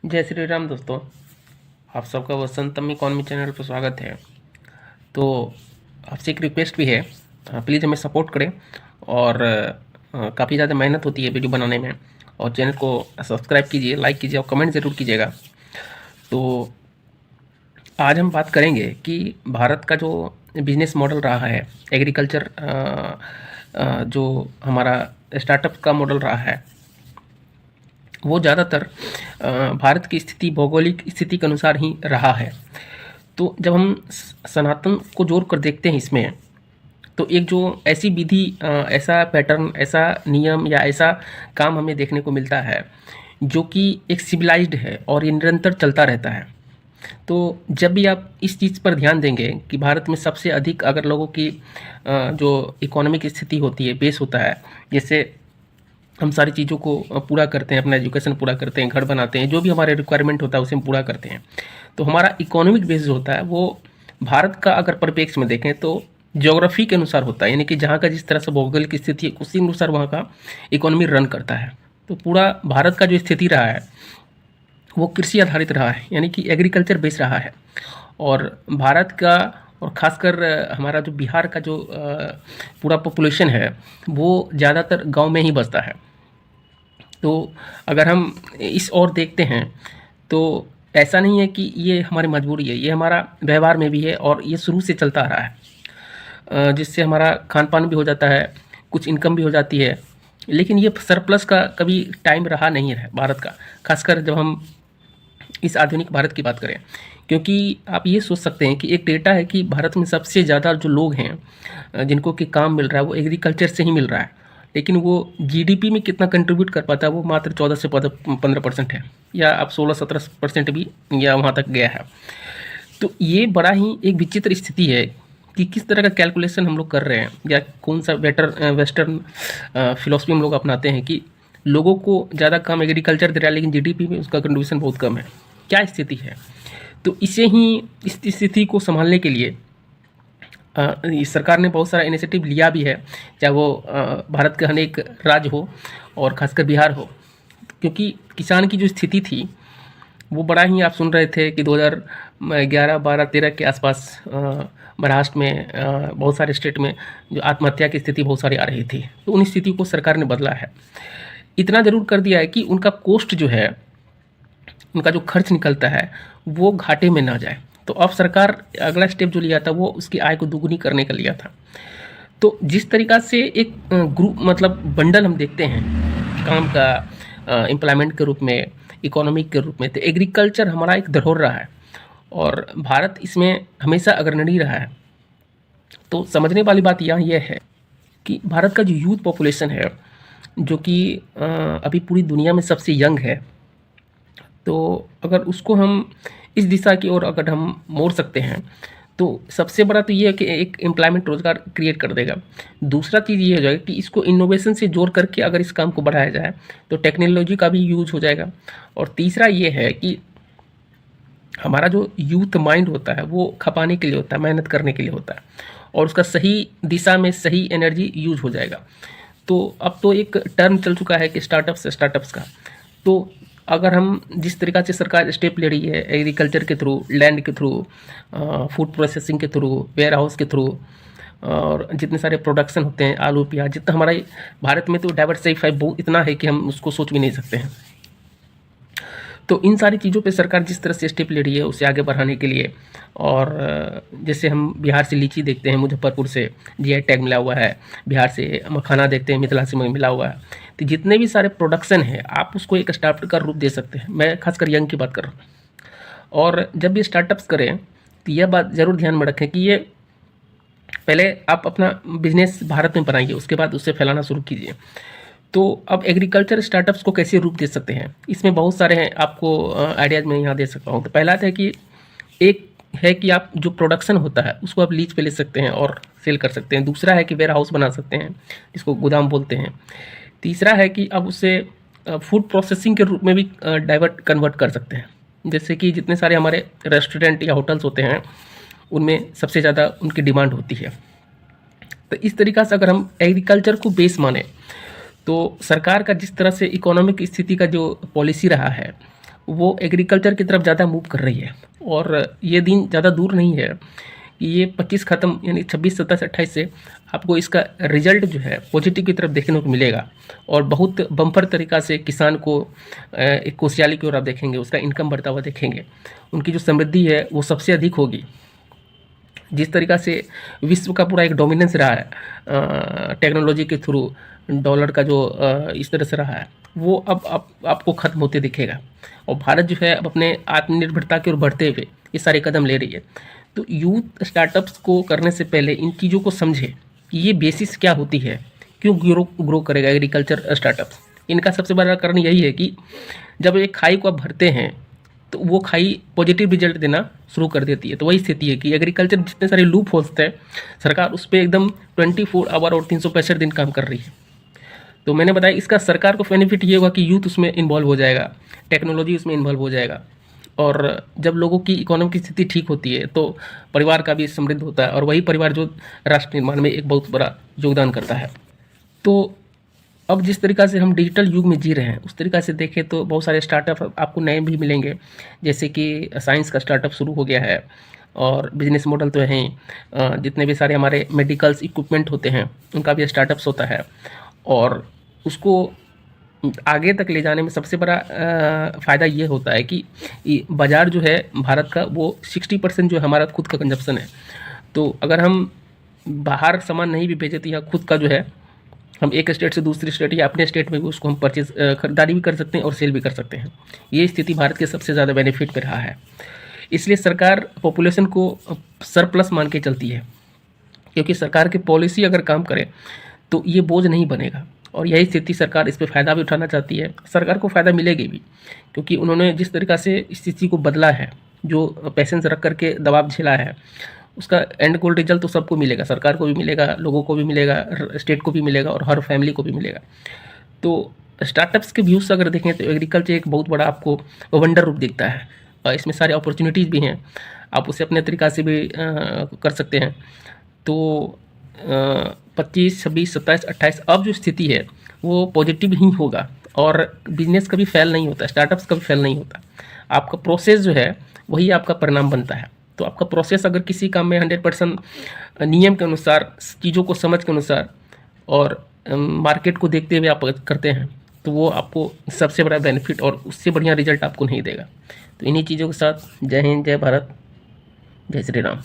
जय श्री राम दोस्तों। आप सबका वसंतम इकॉनमी चैनल पर स्वागत है। तो आपसे एक रिक्वेस्ट भी है, प्लीज़ हमें सपोर्ट करें। और काफ़ी ज़्यादा मेहनत होती है वीडियो बनाने में। और चैनल को सब्सक्राइब कीजिए, लाइक कीजिए और कमेंट ज़रूर कीजिएगा। तो आज हम बात करेंगे कि भारत का जो बिजनेस मॉडल रहा है, एग्रीकल्चर जो हमारा स्टार्टअप का मॉडल रहा है, वो ज़्यादातर भारत की स्थिति, भौगोलिक स्थिति के अनुसार ही रहा है। तो जब हम सनातन को जोड़ कर देखते हैं इसमें, तो एक जो ऐसी विधि, ऐसा पैटर्न, ऐसा नियम या ऐसा काम हमें देखने को मिलता है जो कि एक सिविलाइज्ड है और ये निरंतर चलता रहता है। तो जब भी आप इस चीज़ पर ध्यान देंगे कि भारत में सबसे अधिक अगर लोगों की जो इकोनॉमिक स्थिति होती है, बेस होता है, जैसे हम सारी चीज़ों को पूरा करते हैं, अपना एजुकेशन पूरा करते हैं, घर बनाते हैं, जो भी हमारे रिक्वायरमेंट होता है उसे हम पूरा करते हैं। तो हमारा इकोनॉमिक बेस जो होता है वो भारत का अगर परिप्रेक्ष्य में देखें तो ज्योग्राफी के अनुसार होता है, यानी कि जहाँ का जिस तरह से भौगोलिक स्थिति है उसी अनुसार वहाँ का इकोनॉमी रन करता है। तो पूरा भारत का जो स्थिति रहा है वो कृषि आधारित रहा है, यानी कि एग्रीकल्चर बेस रहा है। और भारत का, और ख़ासकर हमारा जो बिहार का जो पूरा पॉपुलेशन है वो ज़्यादातर गांव में ही बसता है। तो अगर हम इस ओर देखते हैं तो ऐसा नहीं है कि ये हमारी मजबूरी है, ये हमारा व्यवहार में भी है और ये शुरू से चलता आ रहा है, जिससे हमारा खान पान भी हो जाता है, कुछ इनकम भी हो जाती है। लेकिन ये सरप्लस का कभी टाइम रहा नहीं है भारत का, खासकर जब हम इस आधुनिक भारत की बात करें। क्योंकि आप ये सोच सकते हैं कि एक डेटा है कि भारत में सबसे ज़्यादा जो लोग हैं जिनको कि काम मिल रहा है वो एग्रीकल्चर से ही मिल रहा है, लेकिन वो जीडीपी में कितना कंट्रीब्यूट कर पाता है वो मात्र 14 से 15% है, या अब 16-17% भी या वहाँ तक गया है। तो ये बड़ा ही एक विचित्र स्थिति है कि किस तरह का कैलकुलेशन हम लोग कर रहे हैं, या कौन सा वेस्टर्न फिलोसफी हम लोग अपनाते हैं कि लोगों को ज़्यादा काम एग्रीकल्चर दे रहा है लेकिन जीडीपी में उसका कंट्रीब्यूशन बहुत कम है। क्या स्थिति है? तो इसे ही, इस स्थिति को संभालने के लिए इस सरकार ने बहुत सारा इनिशिएटिव लिया भी है, चाहे वो भारत के अनेक राज्य हो और खासकर बिहार हो। क्योंकि किसान की जो स्थिति थी वो बड़ा ही, आप सुन रहे थे कि 2011, 12, 13 के आसपास महाराष्ट्र में, बहुत सारे स्टेट में जो आत्महत्या की स्थिति बहुत सारी आ रही थी। तो उन स्थिति को सरकार ने बदला है। इतना ज़रूर कर दिया है कि उनका कॉस्ट जो है, उनका जो खर्च निकलता है वो घाटे में ना जाए। तो अब सरकार अगला स्टेप जो लिया था वो उसकी आय को दुगुनी करने का लिया था। तो जिस तरीक़ा से एक ग्रुप, मतलब बंडल हम देखते हैं काम का, एम्प्लॉयमेंट के रूप में, इकोनॉमिक के रूप में, तो एग्रीकल्चर हमारा एक धरोहर रहा है और भारत इसमें हमेशा अग्रणी रहा है। तो समझने वाली बात यहाँ यह है कि भारत का जो यूथ पॉपुलेशन है, जो कि अभी पूरी दुनिया में सबसे यंग है, तो अगर उसको हम इस दिशा की ओर अगर हम मोड़ सकते हैं तो सबसे बड़ा तो ये है कि एक एम्प्लॉयमेंट, रोज़गार क्रिएट कर देगा। दूसरा चीज़ ये हो जाएगा कि इसको इनोवेशन से जोड़ करके अगर इस काम को बढ़ाया जाए तो टेक्नोलॉजी का भी यूज हो जाएगा। और तीसरा ये है कि हमारा जो यूथ माइंड होता है वो खपाने के लिए होता है, मेहनत करने के लिए होता है, और उसका सही दिशा में सही एनर्जी यूज हो जाएगा। तो अब तो एक टर्म चल चुका है कि स्टार्टअप्स का। तो अगर हम जिस तरीक़ा से सरकार स्टेप ले रही है एग्रीकल्चर के थ्रू, लैंड के थ्रू, फूड प्रोसेसिंग के थ्रू, वेयर हाउस के थ्रू, और जितने सारे प्रोडक्शन होते हैं, आलू प्याज, जितना हमारे भारत में तो डाइवर्सिफाई बहुत इतना है कि हम उसको सोच भी नहीं सकते हैं। तो इन सारी चीज़ों पे सरकार जिस तरह से स्टेप ले रही है उसे आगे बढ़ाने के लिए, और जैसे हम बिहार से लीची देखते हैं, मुजफ्फरपुर से जीआई टैग मिला हुआ है, बिहार से मखाना देखते हैं, मिथिला से मिला हुआ है। तो जितने भी सारे प्रोडक्शन है आप उसको एक स्टार्टअप का रूप दे सकते हैं। मैं खासकर यंग की बात कर रहा हूँ। और जब ये स्टार्टअप्स करें तो यह बात ज़रूर ध्यान में रखें कि ये पहले आप अपना बिजनेस भारत में बनाइए, उसके बाद उसे फैलाना शुरू कीजिए। तो अब एग्रीकल्चर स्टार्टअप्स को कैसे रूप दे सकते हैं, इसमें बहुत सारे हैं, आपको आइडियाज़ मैं यहाँ दे सकता हूँ। तो पहला है कि एक है कि आप जो प्रोडक्शन होता है उसको आप लीज पे ले सकते हैं और सेल कर सकते हैं। दूसरा है कि वेयर हाउस बना सकते हैं, जिसको गोदाम बोलते हैं। तीसरा है कि अब उसे फूड प्रोसेसिंग के रूप में भी कन्वर्ट कर सकते हैं। जैसे कि जितने सारे हमारे रेस्टोरेंट या होटल्स होते हैं उनमें सबसे ज़्यादा उनकी डिमांड होती है। तो इस तरीक़ा से अगर हम एग्रीकल्चर को बेस माने तो सरकार का जिस तरह से इकोनॉमिक स्थिति का जो पॉलिसी रहा है वो एग्रीकल्चर की तरफ ज़्यादा मूव कर रही है। और ये दिन ज़्यादा दूर नहीं है कि ये 25 ख़त्म यानी 26, 27, 28 से आपको इसका रिजल्ट जो है पॉजिटिव की तरफ देखने को मिलेगा। और बहुत बम्पर तरीक़ा से किसान को एक खुशहाली की ओर आप देखेंगे, उसका इनकम बढ़ता हुआ देखेंगे, उनकी जो समृद्धि है वो सबसे अधिक होगी। जिस तरीक़ा से विश्व का पूरा एक डोमिनेंस रहा है टेक्नोलॉजी के थ्रू, डॉलर का जो इस तरह से रहा है, वो अब आपको ख़त्म होते दिखेगा। और भारत जो है अब अपने आत्मनिर्भरता की ओर बढ़ते हुए ये सारे कदम ले रही है। तो यूथ स्टार्टअप्स को करने से पहले इन चीज़ों को समझे कि ये बेसिस क्या होती है, क्यों ग्रो करेगा एग्रीकल्चर स्टार्टअप्स। इनका सबसे बड़ा कारण यही है कि जब एक खाई को आप भरते हैं तो वो खाई पॉजिटिव रिजल्ट देना शुरू कर देती है। तो वही स्थिति है कि एग्रीकल्चर जितने सारे लूप होल्स थे, सरकार उस पर एकदम 24 आवर और 365 दिन काम कर रही है। तो मैंने बताया इसका सरकार को बेनिफिट ये होगा कि यूथ उसमें इन्वॉल्व हो जाएगा, टेक्नोलॉजी उसमें इन्वॉल्व हो जाएगा। और जब लोगों की इकोनॉमी की स्थिति ठीक होती है तो परिवार का भी समृद्ध होता है, और वही परिवार जो राष्ट्र निर्माण में एक बहुत बड़ा योगदान करता है। तो अब जिस तरीक़ा से हम डिजिटल युग में जी रहे हैं उस तरीक़ा से देखें तो बहुत सारे स्टार्टअप आपको नए भी मिलेंगे, जैसे कि साइंस का स्टार्टअप शुरू हो गया है। और बिजनेस मॉडल तो है ही, जितने भी सारे हमारे मेडिकल्स इक्विपमेंट होते हैं उनका भी स्टार्टअप्स होता है। और उसको आगे तक ले जाने में सबसे बड़ा फ़ायदा ये होता है कि बाज़ार जो है भारत का वो 60% जो हमारा खुद का कंजप्शन है। तो अगर हम बाहर सामान नहीं भी भेजे तो यहाँ खुद का जो है हम एक स्टेट से दूसरी स्टेट या अपने स्टेट में भी उसको हम परचेज खरीदारी भी कर सकते हैं और सेल भी कर सकते हैं। ये स्थिति भारत के सबसे ज़्यादा बेनिफिट में रहा है। इसलिए सरकार पॉपुलेशन को सरप्लस मान के चलती है, क्योंकि सरकार की पॉलिसी अगर काम करे तो ये बोझ नहीं बनेगा। और यही स्थिति सरकार इस पर फ़ायदा भी उठाना चाहती है। सरकार को फ़ायदा मिलेगी भी, क्योंकि उन्होंने जिस तरीक़ा से स्थिति को बदला है, जो पेशेंस रख करके दबाव झेला है, उसका एंड गोल रिजल्ट तो सबको मिलेगा, सरकार को भी मिलेगा, लोगों को भी मिलेगा, स्टेट को भी मिलेगा और हर फैमिली को भी मिलेगा। तो स्टार्टअप्स के व्यूज़ अगर देखें तो एग्रीकल्चर एक बहुत बड़ा आपको वंडर रूप दिखता है। इसमें सारे अपॉर्चुनिटीज़ भी हैं, आप उसे अपने तरीक़ा से भी कर सकते हैं। तो 25, 26, 27, 28 अब जो स्थिति है वो पॉजिटिव ही होगा। और बिजनेस कभी फेल नहीं होता, स्टार्टअप्स कभी फेल नहीं होता। आपका प्रोसेस जो है वही आपका परिणाम बनता है। तो आपका प्रोसेस अगर किसी काम में 100% नियम के अनुसार, चीज़ों को समझ के अनुसार और मार्केट को देखते हुए आप करते हैं तो वो आपको सबसे बड़ा बेनिफिट और उससे बढ़िया रिजल्ट आपको नहीं देगा। तो इन्हीं चीज़ों के साथ जय हिंद, जय भारत, जय श्री राम।